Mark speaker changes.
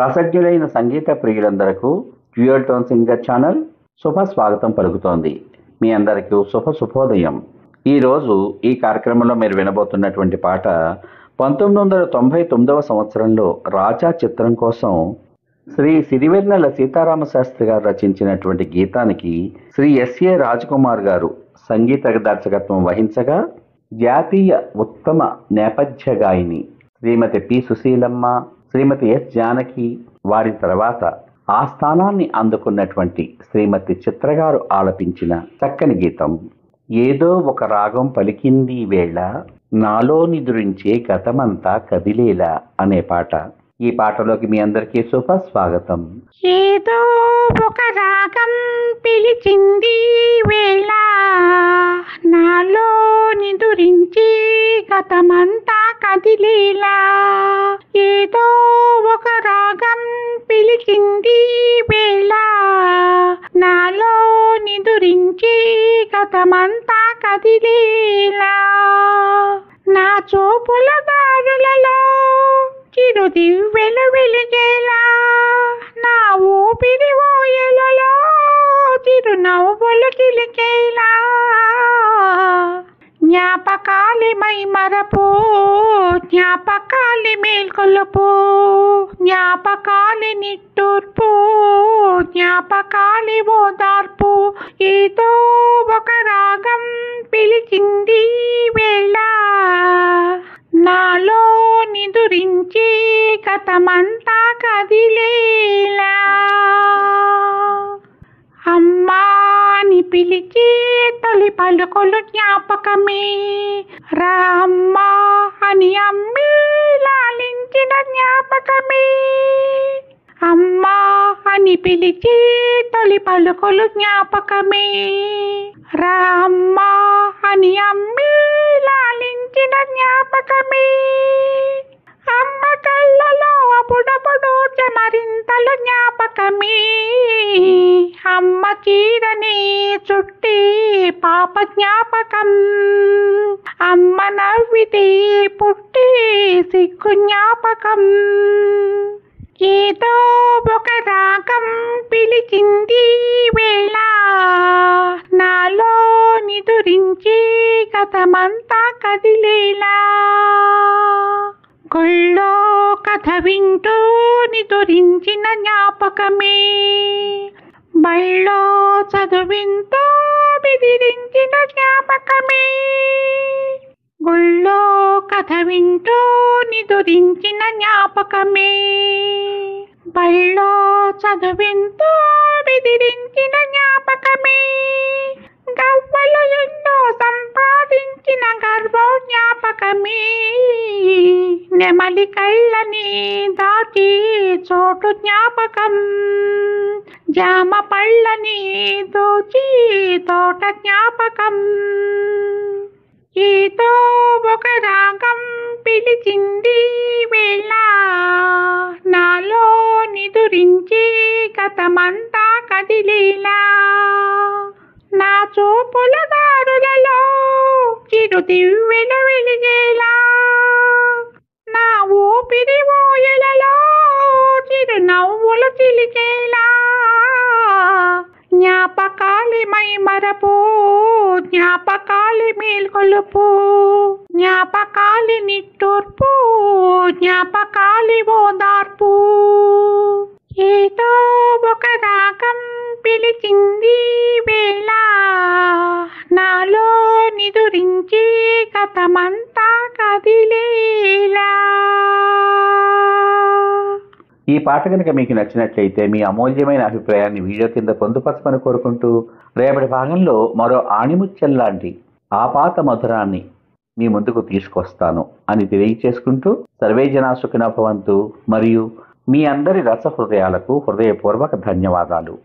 Speaker 1: రసజ్ఞులైన సంగీత ప్రియులందరకు dual tone singer channel శుభ స్వాగతం పలుకుతోంది. మీ అందరికీ శుభోదయం. ఈరోజు ఈ కార్యక్రమంలో మీరు వినబోతున్నటువంటి పాట 1999వ సంవత్సరంలో రాజా చిత్రం కోసం శ్రీ సిరివెన్నెల సీతారామ శాస్త్రి గారు రచించినటువంటి గీతానికి శ్రీ ఎస్ఏ రాజకుమార్ గారు సంగీత దర్శకత్వం వహించగా, జాతీయ ఉత్తమ నేపథ్య గాయని శ్రీమతి పి సుశీలమ్మ, శ్రీమతి ఎస్ జానకి, వారి తర్వాత ఆ స్థానాన్ని అందుకున్నటువంటి శ్రీమతి చిత్రగారు ఆలపించిన చక్కని గీతం ఏదో ఒక రాగం పలికింది వేళ నాలో నిదురించే గతమంతా కదిలేలా అనే పాట. ఈ పాటలోకి మీ అందరికీ శుభ స్వాగతం.
Speaker 2: ఏదో ఒక రాగం పిలిచింది వేళ నాలో నిదురించి గతమంతా కదిలేలా, ఏదో ఒక రాగం పిలిచింది వేళ నాలో నిదురించి గతమంతా కదిలేలా, నా చూపుల దారులలో చిరుదివ్వెలు వెలిగేలా, నా ఊపిరి ఓయలలో చిరునవ్వులు చిలికేలా, జ్ఞాపకాలి మై మరపు జ్ఞాపకాలి మేల్కొలుపు, జ్ఞాపకాలి నిట్టూర్పు జ్ఞాపకాలి ఓదార్పు, ఏదో ఒక రాగం పిలిచింది వేళ నాలో నిదురించి గతమంతా కదిలేలా. అమ్మా అని పిలిచి తొలి పలుకులు జ్ఞాపకమే, రామ్మా అని అమ్మి లాలించిన జ్ఞాపకమే, అమ్మా అని పిలిచి తొలి పలుకులు జ్ఞాపకమే, రామ్మా అని అమ్మి లాలించిన జ్ఞాపకమే, అమ్మ కళ్ళలో అప్పుడప్పుడు చెమరింతలు జ్ఞాపకమే, అమ్మ చీరని చుట్టి పాప జ్ఞాపకం, అమ్మ నవ్వితే పుట్టి సిగ్గు జ్ఞాపకం, ఏదో ఒక రాగం పిలిచింది వేళ నాలో నిదురించి గతమంతా కదిలేలా, గుళ్ళో కథ వింటూ నిదురించిన జ్ఞాపకమే, బళ్ళో చదువింతో బెదిరించిన జ్ఞాపకమే, గుళ్ళో కథ వింటూ నిదురించిన జ్ఞాపకమే, బళ్ళో చదువింతో బెదిరించిన జ్ఞాపకమే, గవ్వలు ఎన్నో సంపాదించిన గర్వం జ్ఞాపకమే, నెమలి కళ్ళని దాచి చోటు జ్ఞాపకం, జామ పళ్ళని దోచి తోట జ్ఞాపకం, ఏదో ఒక రాగం పిలిచింది వేళ నాలో నిదురించి గతమంతా కదిలేలా, నా చూపుల దారులలో చిరుదివ్వెలు వెలిగేలా, నా ఊపిరి ఓయలలో చిరునవ్వులు చిలికేలా, జ్ఞాపకాలి మై మరపు జ్ఞాపకాలి మేల్కొలుపు, జ్ఞాపకాలి నిట్టూర్పు జ్ఞాపకాలి ఓదార్పు, ఏదో ఒక రాగం పిలిచింది వేళ నాలో నిదురించి గతమంతా కదిలేలా.
Speaker 1: ఈ పాట కనుక మీకు నచ్చినట్లయితే మీ అమూల్యమైన అభిప్రాయాన్ని వీడియో కింద పొందుపరచమని కోరుకుంటూ, రేపటి భాగంలో మరో ఆణిముత్యం లాంటి ఆపాత మధురాన్ని మీ ముందుకు తీసుకొస్తాను అని తెలియచేసుకుంటూ, సర్వే జనా సుఖినో భవంతు. మరియు మీ అందరి రస హృదయాలకు హృదయపూర్వక ధన్యవాదాలు.